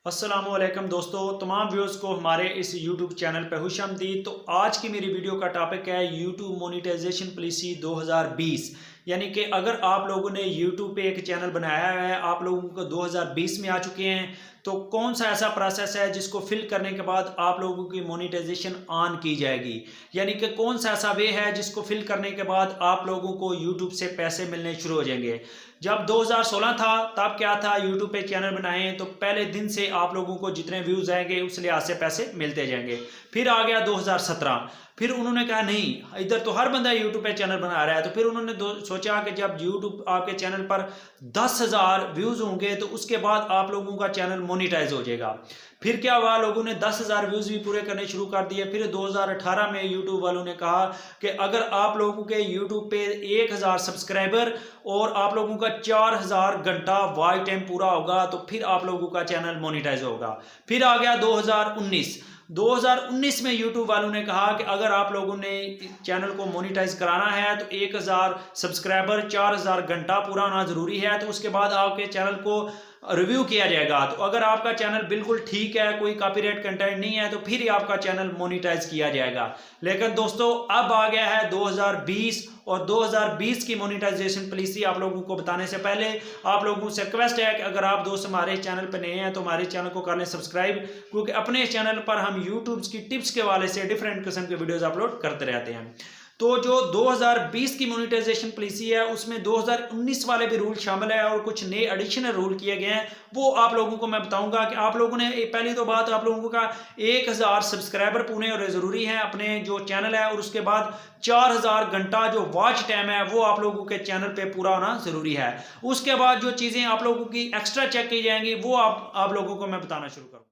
अस्सलामुअलैकुम दोस्तों, तमाम व्यूअर्स को हमारे इस यूट्यूब चैनल पर खुशामदीद। तो आज की मेरी वीडियो का टॉपिक है यूट्यूब मोनेटाइजेशन पॉलिसी 2020। यानी कि अगर आप लोगों ने यूट्यूब पे एक चैनल बनाया है, आप लोगों को 2020 में आ चुके हैं, तो कौन सा ऐसा प्रोसेस है जिसको फिल करने के बाद आप लोगों की मोनेटाइजेशन ऑन की जाएगी। यानी कि कौन सा ऐसा वे है जिसको फिल करने के बाद आप लोगों को यूट्यूब से पैसे मिलने शुरू हो जाएंगे। जब 2016 था तब क्या था, यूट्यूब पे चैनल बनाए तो पहले दिन से आप लोगों को जितने व्यूज आएंगे उस लिहाज से पैसे मिलते जाएंगे। फिर आ गया 2017, फिर उन्होंने कहा नहीं, इधर तो हर बंदा यूट्यूब पे चैनल बना रहा है। तो फिर उन्होंने सोचा कि जब यूट्यूब आपके चैनल पर 10,000 व्यूज होंगे तो उसके बाद आप लोगों का चैनल मोनिटाइज हो जाएगा। फिर क्या हुआ, लोगों ने 10,000 व्यूज भी पूरे करने शुरू कर दिए। फिर 2018 में यूट्यूब वालों ने कहा कि अगर आप लोगों के यूट्यूब पे 1,000 सब्सक्राइबर और आप लोगों का 4,000 घंटा वॉच टाइम पूरा होगा तो फिर आप लोगों का चैनल मोनिटाइज होगा। फिर आ गया 2019 में यूट्यूब वालों ने कहा कि अगर आप लोगों ने चैनल को मोनिटाइज कराना है तो 1,000 सब्सक्राइबर 4,000 घंटा पूरा होना जरूरी है, तो उसके बाद आपके चैनल को रिव्यू किया जाएगा। तो अगर आपका चैनल बिल्कुल ठीक है, कोई कॉपीराइट कंटेंट नहीं है, तो फिर ही आपका चैनल मोनिटाइज किया जाएगा। लेकिन दोस्तों अब आ गया है 2020 और 2020 की मोनेटाइजेशन पॉलिसी आप लोगों को बताने से पहले आप लोगों से रिक्वेस्ट है कि अगर आप दोस्त हमारे चैनल पर नए हैं तो हमारे चैनल को कर लें सब्सक्राइब, क्योंकि अपने चैनल पर हम यूट्यूब की टिप्स के हवाले से डिफरेंट किस्म के वीडियोस अपलोड करते रहते हैं। तो जो 2020 की मोनेटाइजेशन पॉलिसी है उसमें 2019 वाले भी रूल शामिल है और कुछ नए एडिशनल रूल किए गए हैं, वो आप लोगों को मैं बताऊंगा कि आप लोगों ने पहली तो बात, आप लोगों का 1,000 सब्सक्राइबर पूरे और ज़रूरी है अपने जो चैनल है, और उसके बाद 4,000 घंटा जो वॉच टाइम है वो आप लोगों के चैनल पे पूरा होना ज़रूरी है। उसके बाद जो चीज़ें आप लोगों की एक्स्ट्रा चेक की जाएंगी वो आप लोगों को मैं बताना शुरू करूँ।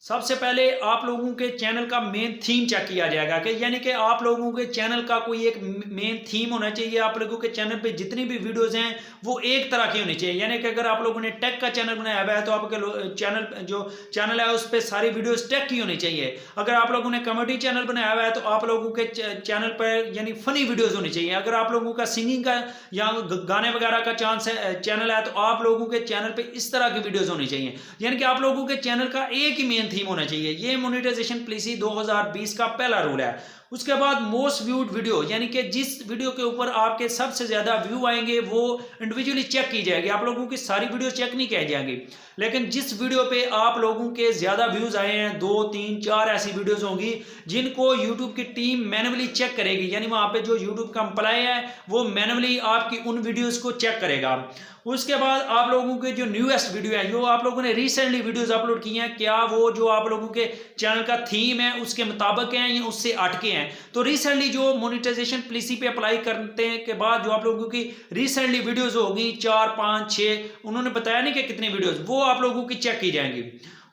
सबसे पहले आप लोगों के चैनल का मेन थीम चेक किया जाएगा कि यानी कि आप लोगों के चैनल का कोई एक मेन थीम होना चाहिए। आप लोगों के चैनल पे जितनी भी वीडियोस हैं वो एक तरह की होनी चाहिए। यानी कि अगर आप लोगों ने टेक का चैनल बनाया हुआ है तो आपके चैनल है उस पर सारी वीडियोस टेक की होनी चाहिए। अगर आप लोगों ने कॉमेडी चैनल बनाया हुआ है तो आप लोगों के चैनल पर यानी फनी वीडियोज होनी चाहिए। अगर आप लोगों का सिंगिंग का या गाने वगैरह का चैनल है तो आप लोगों के चैनल पर इस तरह की वीडियोज होनी चाहिए। यानी कि आप लोगों के चैनल का एक ही मेन थीम होना चाहिए। ये मोनेटाइजेशन पॉलिसी 2020 का पहला रूल है। उसके बाद मोस्ट व्यूड वीडियो, यानी कि जिस वीडियो के ऊपर आपके सबसे ज्यादा व्यू आएंगे वो इंडिविजुअली चेक की जाएगी। आप लोगों की सारी वीडियो चेक नहीं की जाएंगी, लेकिन जिस वीडियो पे आप लोगों के ज्यादा व्यूज आए हैं, 2, 3, 4 ऐसी वीडियोस होंगी जिनको यूट्यूब की टीम मैनुअली चेक करेगी। यानी वहां पे जो यूट्यूब का एम्प्लॉय है वो मैनुअली आपकी उन वीडियोस को चेक करेगा। उसके बाद आप लोगों के जो न्यूएस्ट वीडियो है, जो आप लोगों ने रिसेंटली वीडियोस अपलोड की हैं, क्या वो जो आप लोगों के चैनल का थीम है उसके मुताबिक हैं या उससे हटके हैं। तो रिसेंटली जो मोनेटाइजेशन पॉलिसी पे अप्लाई करते हैं के बाद जो आप लोगों की रिसेंटली वीडियोस होगी 4, 5, 6, उन्होंने बताया नहीं कि कितनी वीडियोस, वो आप लोगों की चेक की जाएंगी।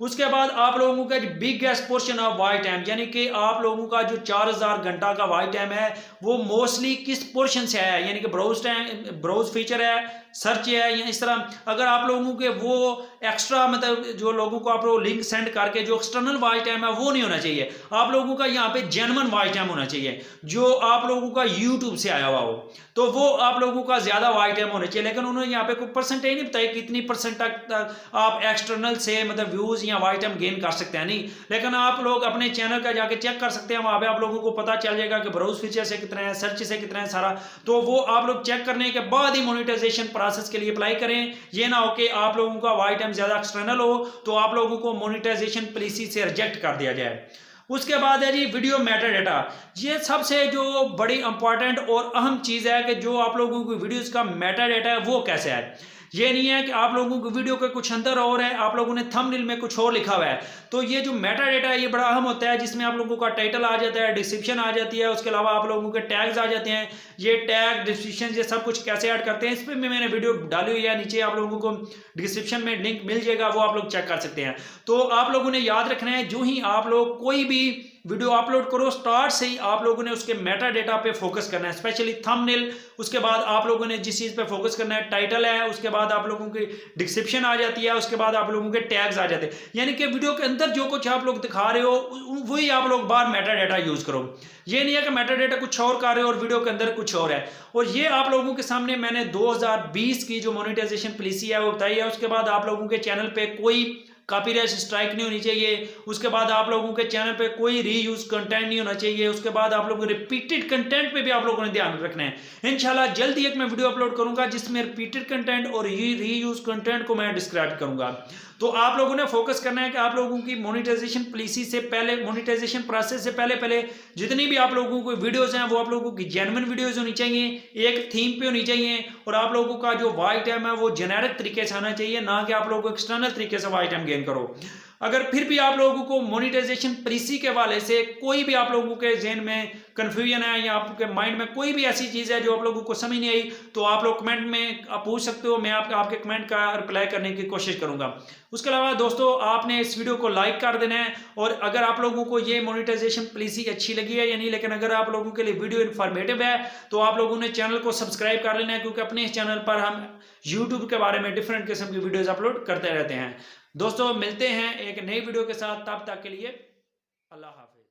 उसके बाद आप लोगों का biggest portion of watch time, यानी कि आप लोगों का जो 4,000 घंटा का वॉच टाइम है वो मोस्टली किस पोर्शन से है। यानी कि ब्राउज फीचर है, सर्च है, या इस तरह अगर आप लोगों के वो एक्स्ट्रा मतलब जो लोगों को आप लोग लिंक सेंड करके जो एक्सटर्नल वॉच टाइम है वो नहीं होना चाहिए। आप लोगों का यहाँ पे जेन्युइन वॉच टाइम होना चाहिए जो आप लोगों का यूट्यूब से आया हुआ हो, तो वो आप लोगों का ज्यादा वॉच टाइम होना चाहिए। लेकिन उन्होंने यहाँ पे कोई परसेंटेज नहीं बताया कितनी परसेंट तक आप एक्सटर्नल से मतलब व्यूज या वॉच टाइम गेन कर सकते हैं, नहीं। लेकिन आप लोग अपने चैनल का जाके चेक कर सकते हैं, वहां पे आप लोगों को पता चल जाएगा कि ब्राउज फीचर से कितना है, सर्च से कितना है सारा। तो वो आप लोग चेक करने के बाद ही मोनेटाइजेशन प्रोसेस के लिए अप्लाई करें। ये ना हो कि आप लोगों का वॉच टाइम ज्यादा एक्सटर्नल हो तो आप लोगों को मोनेटाइजेशन पॉलिसी से रिजेक्ट कर दिया जाए। उसके बाद है जी वीडियो मेटा डेटा। ये सबसे जो बड़ी इंपॉर्टेंट और अहम चीज है कि जो आप लोगों की वीडियोस का मेटा डेटा है वो कैसे है। ये नहीं है कि आप लोगों की वीडियो के कुछ अंदर और है, आप लोगों ने थंबनेल में कुछ और लिखा हुआ है। तो ये जो मेटा डेटा है ये बड़ा अहम होता है, जिसमें आप लोगों का टाइटल आ जाता है, डिस्क्रिप्शन आ जाती है, उसके अलावा आप लोगों के टैग्स आ जाते हैं। ये टैग डिस्क्रिप्शन ये सब कुछ कैसे ऐड करते हैं इस पर भी मैंने वीडियो डाली हुई है, नीचे आप लोगों को डिस्क्रिप्शन में लिंक मिल जाएगा, वो आप लोग चेक कर सकते हैं। तो आप लोगों ने याद रखना है जो ही आप लोग कोई भी वीडियो अपलोड करो स्टार्ट से ही आप लोगों ने उसके मेटा डेटा पे फोकस करना है, स्पेशली थंबनेल। उसके बाद आप लोगों ने जिस चीज पे फोकस करना है टाइटल है, उसके बाद आप लोगों की डिस्क्रिप्शन आ जाती है, उसके बाद आप लोगों के टैग्स आ जाते हैं। यानी कि वीडियो के अंदर जो कुछ आप लोग दिखा रहे हो वही आप लोग बाहर मेटा डेटा यूज करो। ये नहीं है कि मेटा डेटा कुछ और कर रहे हो और वीडियो के अंदर कुछ और है। और ये आप लोगों के सामने मैंने 2020 की जो मोनेटाइजेशन पॉलिसी है वो बताई है। उसके बाद आप लोगों के चैनल पे कोई कॉपीराइट स्ट्राइक नहीं होनी चाहिए। उसके बाद आप लोगों के चैनल पे कोई रीयूज कंटेंट नहीं होना चाहिए। उसके बाद आप लोगों को रिपीटेड कंटेंट पे भी आप लोगों ने ध्यान रखना है। इंशाल्लाह जल्दी एक मैं वीडियो अपलोड करूंगा जिसमें रिपीटेड कंटेंट और रीयूज कंटेंट को मैं डिस्क्राइब करूंगा। तो आप लोगों ने फोकस करना है कि आप लोगों की मोनेटाइजेशन पॉलिसी से पहले, मोनेटाइजेशन प्रोसेस से पहले जितनी भी आप लोगों को वीडियोस हैं वो आप लोगों की जेन्युइन वीडियोस होनी चाहिए, एक थीम पे होनी चाहिए, और आप लोगों का जो वॉच टाइम है वो जेनेरिक तरीके से आना चाहिए, ना कि आप लोगों को एक्सटर्नल तरीके से वॉच टाइम गेन करो। अगर फिर भी आप लोगों को मोनेटाइजेशन पॉलिसी के हवाले से कोई भी आप लोगों के ज़हन में कंफ्यूजन है या आपके माइंड में कोई भी ऐसी चीज़ है जो आप लोगों को समझ नहीं आई, तो आप लोग कमेंट में आप पूछ सकते हो, मैं आपके कमेंट का रिप्लाई करने की कोशिश करूंगा। उसके अलावा दोस्तों आपने इस वीडियो को लाइक कर देना है, और अगर आप लोगों को ये मोनेटाइजेशन पॉलिसी अच्छी लगी है या नहीं, लेकिन अगर आप लोगों के लिए वीडियो इन्फॉर्मेटिव है तो आप लोगों ने चैनल को सब्सक्राइब कर लेना है, क्योंकि अपने इस चैनल पर हम यूट्यूब के बारे में डिफरेंट किस्म की वीडियोज अपलोड करते रहते हैं। दोस्तों मिलते हैं एक नई वीडियो के साथ, तब तक के लिए अल्लाह हाफिज।